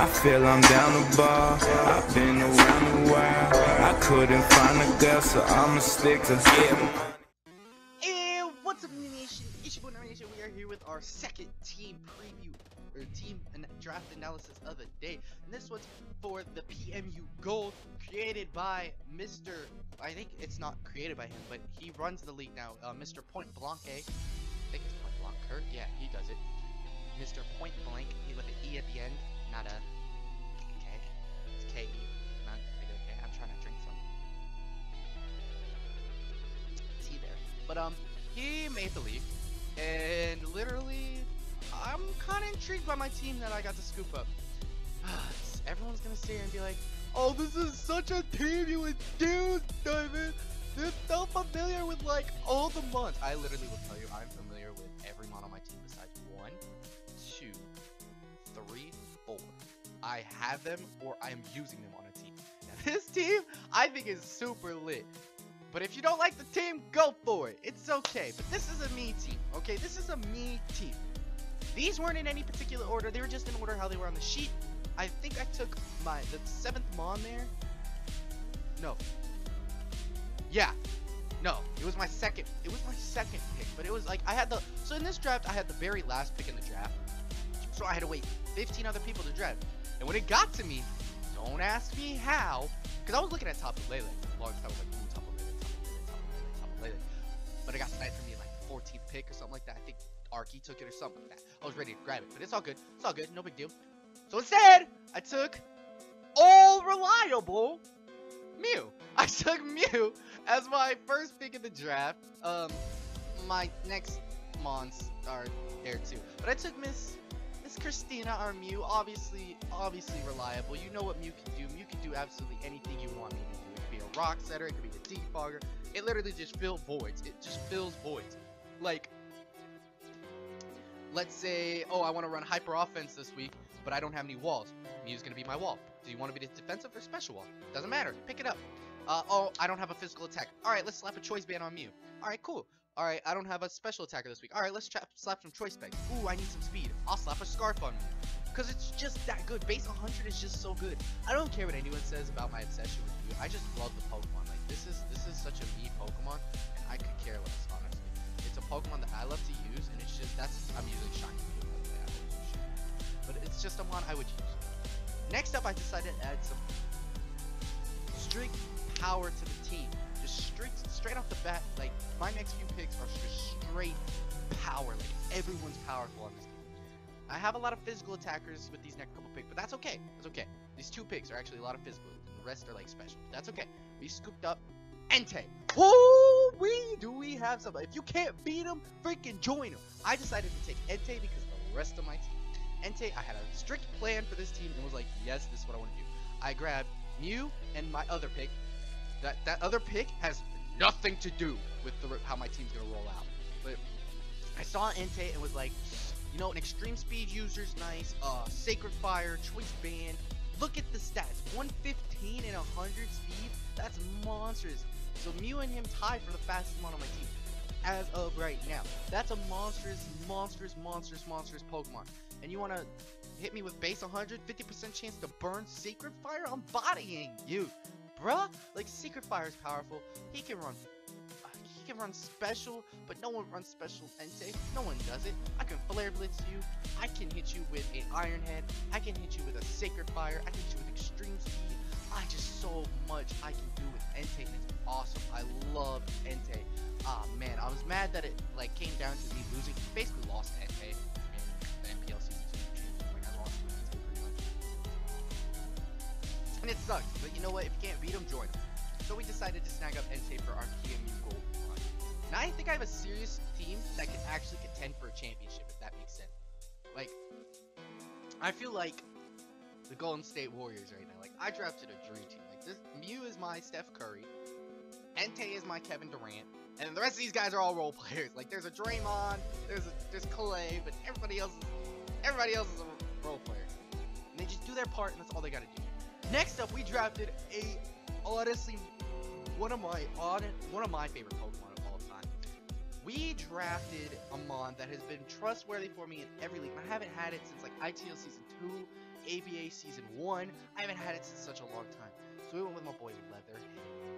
I feel I'm down the bar. I've been around the world. I couldn't find a girl, so I'ma stick to getting money. And what's up, Nation? It's your boy Nation. We are here with our second team preview or team draft analysis of the day, and this one's for the PMU Gold, created by Mr. I think it's not created by him, but he runs the league now. Mr. Point Blanc. I think it's Point Blanc. Kurt? Yeah, he does it. Mr. Point Blank with an E at the end, not a K. It's K-E, not regular K. I'm trying to drink some tea there. But he made the league, and literally, I'm kind of intrigued by my team that I got to scoop up. Everyone's gonna sit here and be like, "Oh, this is such a team you would do, David. They're so familiar with like all the mods." I literally will tell you, I'm familiar with every mod on my team besides 1, 2, 3, 4. I have them or I am using them on a team. Now, this team I think is super lit. But if you don't like the team, go for it. It's okay. But this is a me team, okay? This is a me team. These weren't in any particular order. They were just in order how they were on the sheet. I think I took the 7th Mon there. No. Yeah. No. It was my second. It was my second pick. But it was like I had the. So in this draft, I had the very last pick in the draft. So I had to wait 15 other people to draft. And when it got to me, don't ask me how, because I was looking at top of Lele. Long time I was like, ooh, top of Lele, top of Lele, top of Lele, top of Lele. But it got sniped for me in like the 14th pick or something like that. I think Arky took it or something like that. I was ready to grab it, but it's all good. It's all good. No big deal. So instead, I took all reliable Mew. I took Mew as my first pick in the draft. My next Mons are there too, but I took Miss Christina, our Mew. Obviously reliable. You know what Mew can do. Mew can do absolutely anything you want Mew to do. It could be a rock setter. It could be a defogger. It literally just fills voids. It just fills voids. Like, let's say, oh, I want to run hyper offense this week, but I don't have any walls. Mew's gonna be my wall. Do you want to be the defensive or special wall? Doesn't matter. Pick it up. Oh, I don't have a physical attack. All right, let's slap a choice band on Mew. All right, cool. All right, I don't have a special attacker this week. All right, let's slap some choice specs. Ooh, I need some speed. I'll slap a scarf on Mew. Because it's just that good. Base 100 is just so good. I don't care what anyone says about my obsession with Mew. I just love the Pokemon. Like, this is such a me Pokemon, and I could care less, honestly. It's a Pokemon that I love to use, and it's just, I'm using shiny Mew, by the way. I always use shiny. But it's just a mon I would use. Next up, I decided to add some strict power to the team. Just straight off the bat, like, my next few picks are just straight power. Like, everyone's powerful on this team. I have a lot of physical attackers with these next couple picks, but that's okay. That's okay. These 2 picks are actually a lot of physical, and the rest are like special. That's okay. We scooped up Entei. Do we have somebody? If you can't beat him, freaking join him. I decided to take Entei because the rest of my team. Entei, I had a strict plan for this team and was like, yes, this is what I want to do. I grabbed Mew and my other pick. That other pick has nothing to do with how my team's gonna roll out. But I saw Entei and was like, you know, an extreme speed user's nice. Sacred Fire, Choice Band. Look at the stats: 115 and 100 speed. That's monstrous. So Mew and him tied for the fastest mon on my team as of right now. That's a monstrous Pokemon. And you wanna hit me with base 100, 50% chance to burn Sacred Fire? I'm bodying you, bruh. Like, Sacred Fire is powerful. He can run special, but no one runs special Entei. No one does it. I can flare blitz you. I can hit you with an Iron Head. I can hit you with a Sacred Fire. I can hit you with extreme speed. Just so much I can do with Entei, and it's awesome. I love Entei. Ah, man, I was mad that it like came down to me losing. Basically lost Entei in the MPL season 2. Like, I lost Entei pretty much, and it sucks. But you know what? If you can't beat him, join him. So we decided to snag up Entei for our PMU Gold run. Now I think I have a serious team that can actually contend for a championship, if that makes sense. Like, I feel like the Golden State Warriors right now. Like, I drafted a dream team. Like, this Mew is my Steph Curry, Entei is my Kevin Durant, and the rest of these guys are all role players. Like, there's a Draymond, there's Clay, but everybody else is a role player. And they just do their part, and that's all they gotta do. Next up, we drafted honestly one of my favorite Pokemon of all time. we drafted a Mon that has been trustworthy for me in every league. I haven't had it since like ITL Season 2, ABA Season 1. I haven't had it since such a long time. So we went with my boy Leather,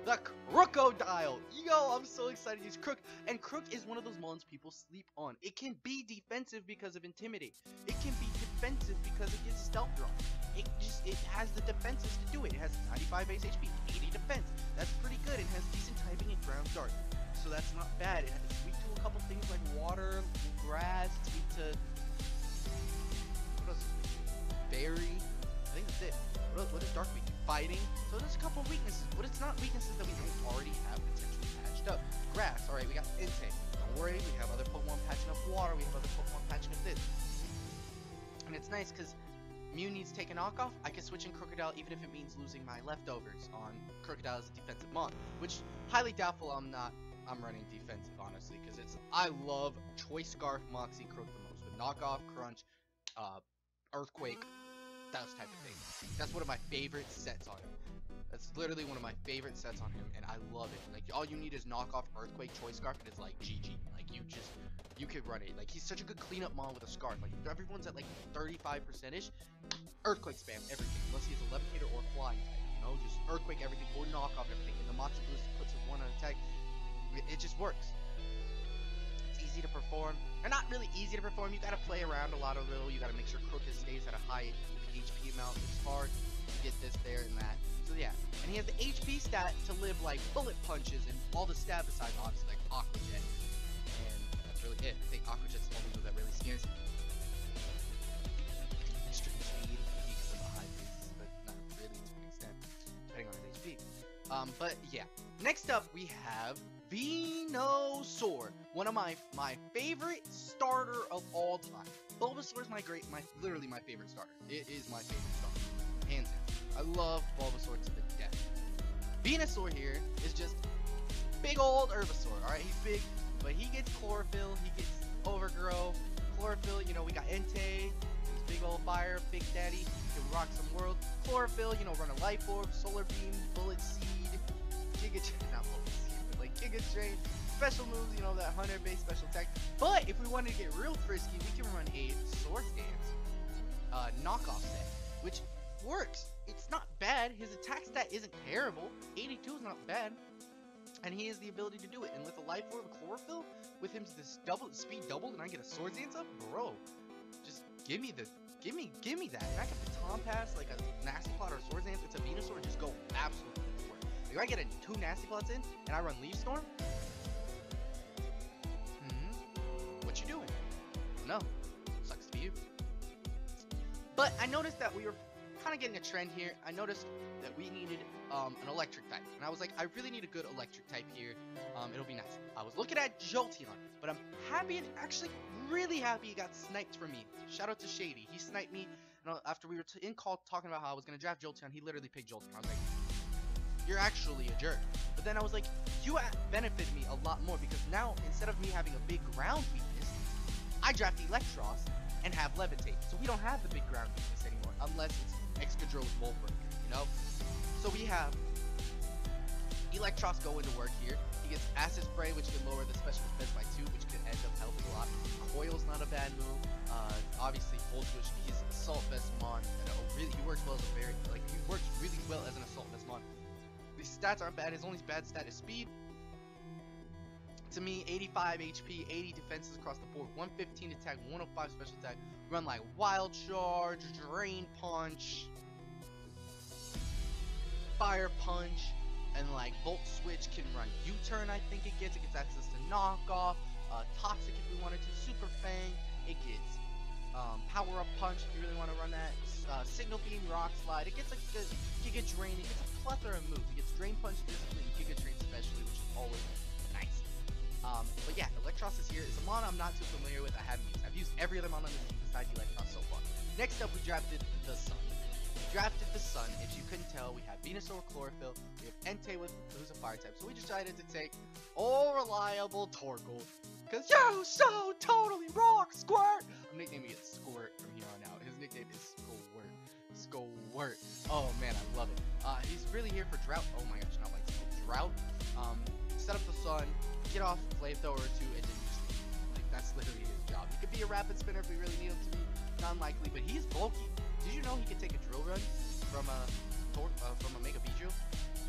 the Crocodile. Yo, I'm so excited to use Crook. And Crook is one of those Mons people sleep on. It can be defensive because of Intimidate. It can be defensive because it gets Stealth Drop. It has the defenses to do it. It has 95 base HP, 80 defense. That's pretty good. It has decent typing and ground guard. So that's not bad. It's weak to a couple things like water, grass. It's weak to what else? Berry. I think that's it. What is dark weak? Fighting. So there's a couple of weaknesses, but it's not weaknesses that we don't already have potentially patched up. Grass. All right, we got Intake. Don't worry, we have other Pokemon patching up water. We have other Pokemon patching up this. And it's nice because Mew needs to take a knockoff. I can switch in Crocodile even if it means losing my leftovers on Crocodile as a defensive Mon, which highly doubtful I'm running defensive, honestly, because I love Choice Scarf Moxie Croak the most with knockoff, crunch, earthquake, those type of things. That's one of my favorite sets on him. That's literally one of my favorite sets on him, and I love it. Like, all you need is knockoff, earthquake, choice scarf, and it's like GG. Like, you could run it. Like, he's such a good cleanup Mon with a scarf. Like, everyone's at like 35%ish. Earthquake spam everything, unless he has a levitator or flying type. You know, just earthquake everything or knock off everything. And the Moxie Boost puts a 1 on attack. It just works. It's easy to perform. Or not really easy to perform. You gotta play around a lot of little. You gotta make sure Crook stays at a high HP amount. It's hard to get this, there, and that. So yeah, and he has the HP stat to live like bullet punches and all the stab besides obviously like Aqua Jet. And that's really it. I think Aqua Jet's the only move that really scares me. Extreme speed because of the high bases, but not really to an extent, depending on his HP. But yeah. Next up we have Venusaur, one of my favorite starter of all time. Bulbasaur is literally my favorite starter. It is my favorite starter, hands down. I love Bulbasaur to the death. Venusaur here is just big old Herbisaur. All right, he's big, but he gets Chlorophyll, he gets Overgrow. Chlorophyll, you know, we got Entei, he's big old fire, big daddy, he can rock some world. Chlorophyll, you know, run a Life Orb, Solar Beam, Bullet Seed, not Bullet Seed, but like Giga Drain. Special moves, you know, that 100-base special attack. But if we wanted to get real frisky, we can run a Swords Dance knockoff set, which works. It's not bad. His attack stat isn't terrible. 82 is not bad. And he has the ability to do it. And with a Life Orb Chlorophyll, with him this speed doubled, and I get a Swords Dance up, bro, just give me that. And I can Baton Pass like a Nasty Plot or a Swords Dance into Venusaur and just go absolutely for it. Like, if I get 2 Nasty Plots in, and I run Leaf Storm, what you doing? No, sucks to be you. But I noticed that we were kind of getting a trend here. I noticed that we needed an electric type, and I was like, I really need a good electric type here. It'll be nice. I was looking at Jolteon, but I'm happy, and actually really happy, he got sniped for me. Shout out to Shady. He sniped me, and after we were in call talking about how I was gonna draft Jolteon, he literally picked Jolteon. I was like, you're actually a jerk. But then I was like, you benefited me a lot more, because now instead of me having a big ground weakness, I draft Electros and have Levitate. So we don't have the big ground weakness anymore, unless it's Excadrill's Volt Breaker, you know? So we have Electros go into work here. He gets Acid Spray, which can lower the special defense by 2, which could end up helping a lot. Coil's not a bad move. Obviously, Full Switch, he's Assault Vest Mon. Really, he works well as a he works really well as an Assault Vest Mon. These stats aren't bad. His only bad stat is speed. To me, 85 HP, 80 defenses across the board, 115 attack, 105 special attack. Run like Wild Charge, Drain Punch, Fire Punch, and like Volt Switch can run U-Turn. I think it gets access to Knockoff, Toxic if we wanted to, Super Fang. It gets Power Up Punch if you really want to run that. Signal Beam, Rock Slide. It gets a good Giga Drain. It gets a plethora of moves. It gets Drain Punch physically and Giga Drain specially, which is always nice. But yeah, Electros is here. It's a Mon I'm not too familiar with. I haven't used. I've used every other Mon on this team besides Electros so far. Next up, we drafted the Sun. If you couldn't tell, we have Venusaur, Chlorophyll. We have Entei who's a fire type. So we decided to take all reliable Torkoal. Because you so totally rock, Squirt! I'm nicknaming it Squirt from here on out. His nickname is Squirt. Oh man, I love it. He's really here for Drought. Oh my gosh, not like Drought. Set up the Sun, get off Flamethrower or 2, and then literally his job. He could be a rapid spinner if we really need him to be. Not unlikely, but he's bulky. Did you know he could take a drill run from a Mega V drill?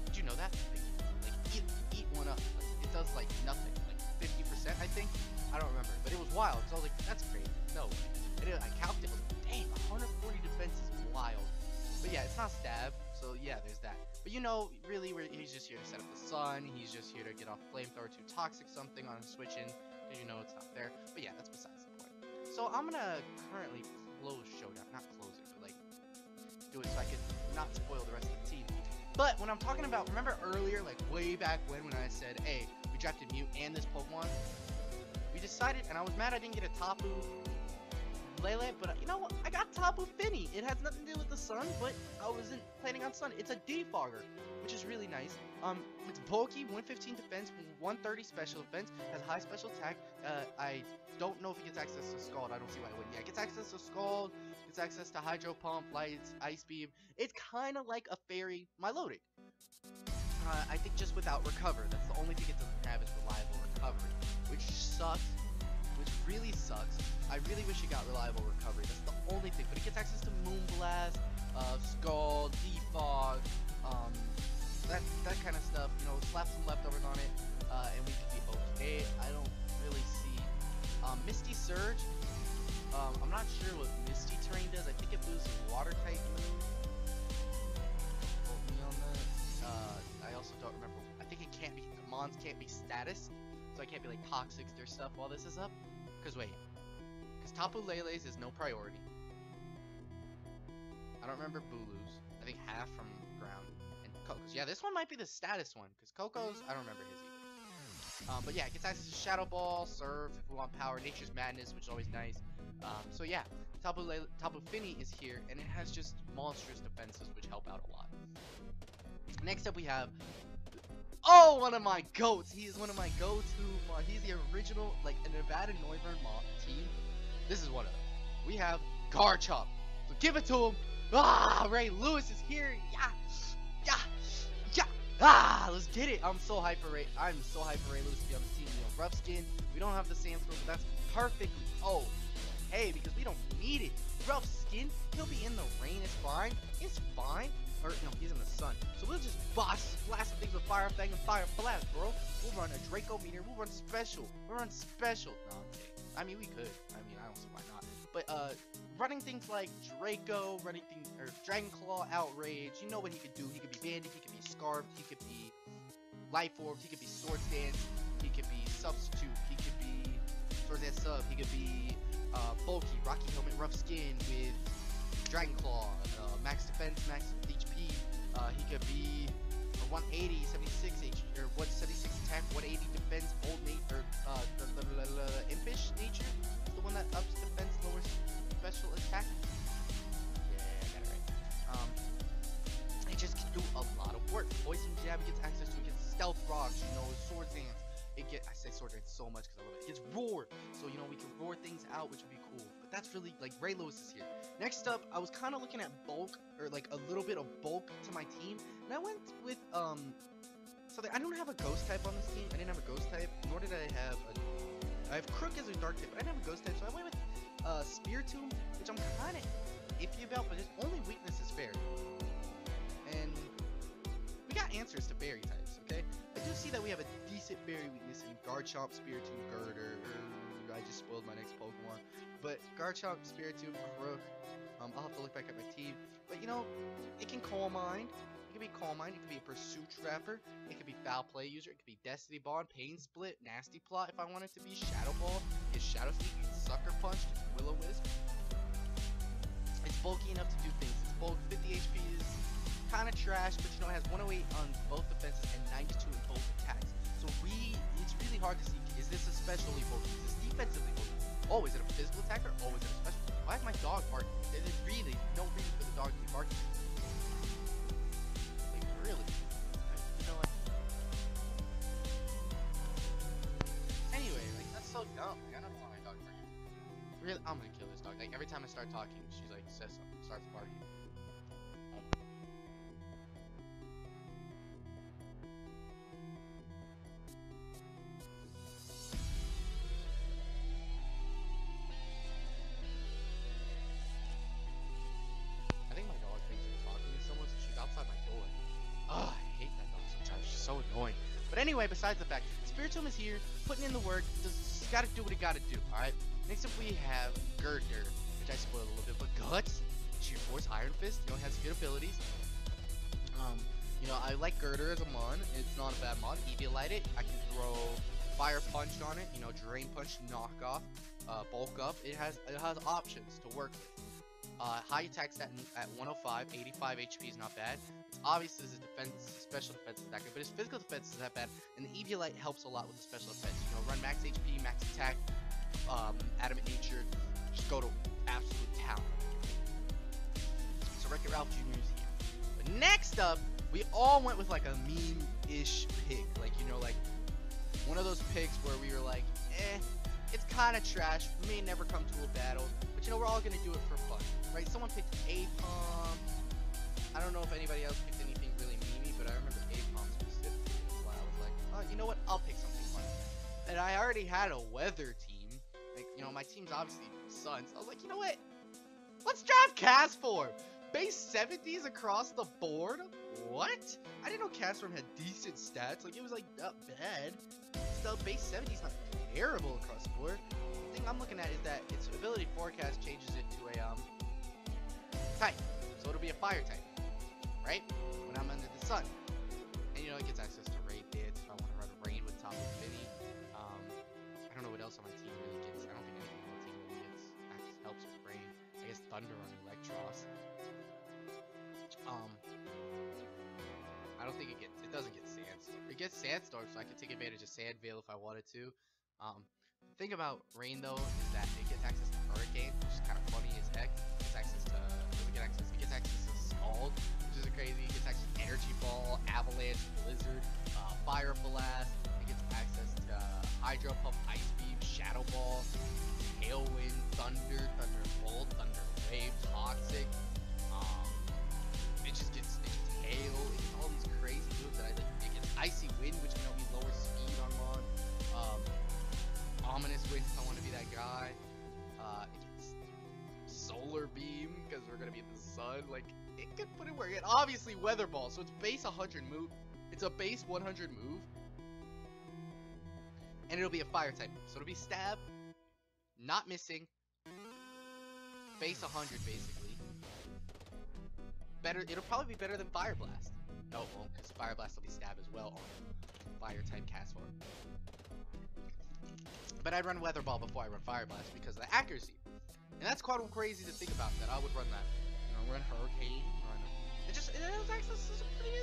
Did you know that? Like eat one up. Like, it does like nothing, like 50%, I think. I don't remember, but it was wild. So I was like, that's crazy. No way. And I calculated, I was like, dang, 140 defense is wild. But yeah, it's not stab, so yeah, there's that. But you know, really, he's just here to set up the sun. He's just here to get off flamethrower to toxic something on switching, because you know it's not there. But yeah, that's besides the point. So I'm gonna currently close Showdown, not close it, but like do it so I can not spoil the rest of the team. But when I'm talking about, remember earlier, like way back when I said, hey, we drafted Mew and this Pokemon, we decided, and I was mad I didn't get a Tapu Lele, but you know what? I got Tapu Fini. It has nothing to do with the sun, but I wasn't planning on sun. It's a defogger, which is really nice. It's bulky, 115 defense, 130 special defense, has high special attack. I don't know if he gets access to Scald. I don't see why it wouldn't. Yeah, it gets access to Scald, gets access to Hydro Pump, Lights, Ice Beam. It's kind of like a Fairy Milotic. I think just without Recover. That's the only thing it doesn't have is reliable recovery, which sucks. Which really sucks. I really wish it got reliable recovery. That's the only thing. But it gets access to Moonblast, Scald, Defog, that kind of stuff. You know, slap some leftovers on it, and we could be okay. I don't really see Misty Surge. I'm not sure what Misty Terrain does. I think it boosts Water type move. Hold me on that. I also don't remember. I think it can't be. Mons can't be status. So I can't be like toxics or stuff while this is up. Because wait. Because Tapu Lele's is no priority. I don't remember Bulu's. I think half from ground. And Coco's. Yeah, this one might be the status one. Because Coco's, I don't remember his either. But yeah, it gets access to Shadow Ball, Surf, if we want power, Nature's Madness, which is always nice. So yeah, Tapu Fini is here. And it has just monstrous defenses, which help out a lot. Next up we have... Oh, one of my goats. He is one of my goats he's the original, like, a Nevada Noivern team. This is one of them. We have Garchomp. So give it to him. Ah, Ray Lewis is here. Yeah. Let's get it. I'm so hyped for Ray Lewis to be on the team. You know, rough skin. We don't have the Sandstorm, but that's perfectly okay, because we don't need it. Rough skin. He'll be in the rain. It's fine. It's fine. Or, no, he's in the sun. So we'll just blast things with Fire Fang and Fire Blast, bro. We'll run a Draco Meteor. We'll run special. No, I'm kidding. I mean, we could. I mean, I don't see why not. But, running things like Draco, or Dragon Claw, Outrage, you know what he could do. He could be Banded, he could be Scarfed, he could be Life Orb, he could be Swords Dance, he could be Substitute, he could be Swords Dance Sub, he could be, Bulky, Rocky Helmet, Rough Skin with Dragon Claw, max defense, max HP. He could be a 180, 76 HP, or 176 attack, 180 defense, old nature, impish nature. The one that ups defense, lowers special attack. Yeah, I got it right. It just can do a lot of work. Poison Jab gets access to. It gets Stealth Rocks, you know, Sword Dance. I say Sword Dance so much because I love it. It gets Roar, so you know we can roar things out, which would be cool. But that's really, like, Ray Lewis is here. Next up, I was kind of looking at bulk, or like a little bit of bulk to my team, and I went with I don't have a ghost type on this team. I didn't have a ghost type, nor did I have I have Crook as a dark type, but I didn't have a ghost type, so I went with Spiritomb, which I'm kind of iffy about, but his only weakness is Fairy. And we got answers to Fairy types, okay? I do see that we have a decent Fairy weakness in Garchomp, Spiritomb, Girder. I just spoiled my next Pokemon. But Garchomp, Spiritomb, Crook. I'll have to look back at my team. But you know, it can Calm Mind. It can be Calm Mind. It can be a Pursuit Trapper. It could be Foul Play User. It could be Destiny Bond, Pain Split, Nasty Plot. If I want it to be Shadow Ball, it's Shadow Sneak, it's Sucker Punch, it's Will-O-Wisp. It's bulky enough to do things. It's bulk. 50 HP is kind of trash, but you know it has 108 on both defenses and 92 in both attacks. So it's really hard to see. Is this especially bulky? Is this defensively bulky? Oh, is it a physical attacker? Oh, is it a special? Why is my dog barking? There's really no reason for the dog to be barking. Like, really? You know what? Anyway, like, that's so dumb. Like, I don't know why my dog barking. Really, I'm gonna kill this dog. Like, every time I start talking, she's like, says something, starts barking. anyway, besides the fact, Spiritomb is here, putting in the work, just gotta do what he gotta do, alright? Next up we have Gurgler, which I spoiled a little bit, but Guts, Sheer Force, Iron Fist, you know, has good abilities. You know, I like Girder as a mon, it's not a bad mod. Eviolite it, I can throw Fire Punch on it, you know, Drain Punch, Knock Off, Bulk Up. It has options to work with. High attack stat at 105, 85 HP is not bad. It's obvious his special defense is that good, but his physical defense is that bad, and the Eviolite helps a lot with the special defense. You know, run max HP, max attack, Adamant Nature, just go to absolute town. So Wreck-It Ralph Jr. is here. But next up, we all went with like a meme-ish pick, like, you know, like one of those picks where we were like, it's kind of trash, may never come to a battle, but you know, we're all gonna do it for fun, right? Someone picked Apom. I don't know if anybody else picked anything really memey, but I remember Apom specifically. That's why I was like, oh, you know what? I'll pick something fun. And I already had a weather team. Like, you know, my team's obviously Sun, so I was like, you know what? Let's draft Castform. Base 70s across the board? What? I didn't know Castform had decent stats. Like, it was like not bad. Still, base 70's not terrible across the board. The thing I'm looking at is that its ability forecast changes it to a type. So it'll be a fire type, right? When I'm under the sun. And you know, it gets access to Raid Dance if I want to run Raid with Top Infinity. I don't know what else on my team really gets. I don't think anything on my team really gets helps with Raid. I guess Thunder on Electros. I don't think it doesn't get Sandstorm. It gets Sandstorm, so I can take advantage of Sand Veil if I wanted to. The thing about Rain though is that it gets access to Hurricane, which is kind of funny as heck. It gets access to Scald, which is crazy. It gets access to Energy Ball, Avalanche, Blizzard, Fire Blast. It gets access to Hydro Pump, Ice Beam, Shadow Ball, Tailwind, Thunder, Thunderbolt, Thunder Wave, Toxic. It gets Hail. It gets all these crazy moves that I like. It gets Icy Wind, which can help me lower speed on Mon. Ominous Wind if I want to be that guy. It gets Solar Beam because we're gonna be in the sun. Like, it could put it where it. Obviously Weather Ball, so it's base 100 move. It's a base 100 move, and it'll be a fire type. So it'll be Stab, not missing, base 100 basically. Better. It'll probably be better than Fire Blast. No, it won't, because Fire Blast will be Stab as well on Fire type Castform. But I'd run Weather Ball before I run Fire Blast because of the accuracy. And that's quite crazy to think about, that I would run that. You know, run Hurricane, it has access to some pretty,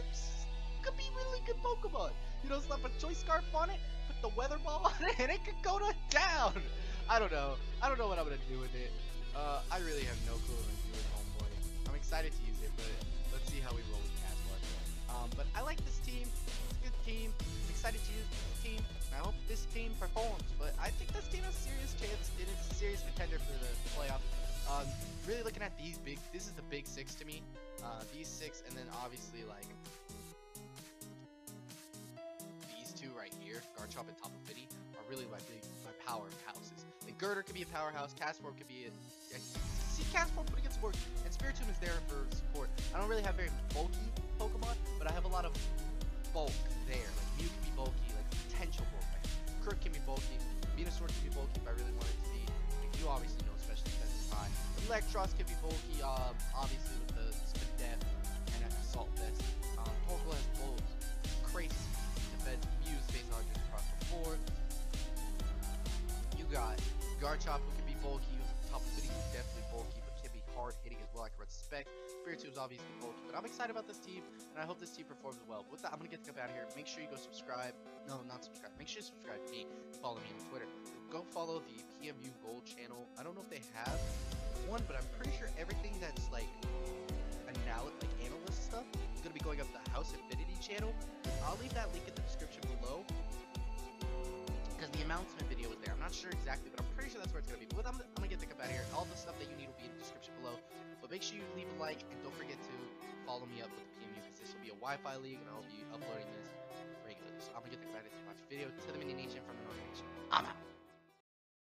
could be really good Pokemon. You know, slap a Choice Scarf on it, put the Weather Ball on it, and it could go to town. I don't know what I'm gonna do with it. I really have no clue what I'm gonna do with Homeboy. I'm excited to use it, but let's see how we roll with Castform. But I like this team. It's a good team. I'm excited to use this team. And I hope this team performs. But I think this team has a serious chance. It is a serious contender for the playoff. Really looking at these big. This is the big six to me. These six, and then obviously like these two right here, Garchomp and Tapu Fini, are really my powerhouses. Like Girder could be a powerhouse. Castform could be a see Castform putting its work, and Spiritomb is there for support. I don't really have very bulky Pokemon, but I have a lot of bulk there. Like Mew can be bulky, like potential bulk. Like Kirk can be bulky, Venusaur can be bulky if I really want it to be. Like, you obviously know, especially defense is high. Electros can be bulky, obviously with the Spin Death and Assault Vest. Torkoal has both crazy defense. Mew's base 100 across the board. You got Garchomp who can be bulky. Tapu Fini is definitely bulky, but can be hard hitting as well. I can run Spec. Spiritomb is obviously bulky, but I'm excited about this team, and I hope this team performs well. With that, I'm gonna get the out of here. Make sure you go subscribe. No, not subscribe. Make sure you subscribe to me. Follow me on Twitter. Go follow the PMU Gold channel. I don't know if they have one, but I'm pretty sure everything that's like analyst stuff is gonna be going up the House Infinity channel. I'll leave that link in the description below, because the announcement video is there. I'm not sure exactly, but I'm pretty sure that's where it's gonna be. But I'm gonna get the out of here. All the stuff that you need will be in the description below. But make sure you leave a like, and don't forget to follow me up with the PMU, because this will be a Wi-Fi league, and I'll be uploading this regularly. So I'm gonna get the out of here to watch the video. To the Mini Nation from the North Nation, I'm out.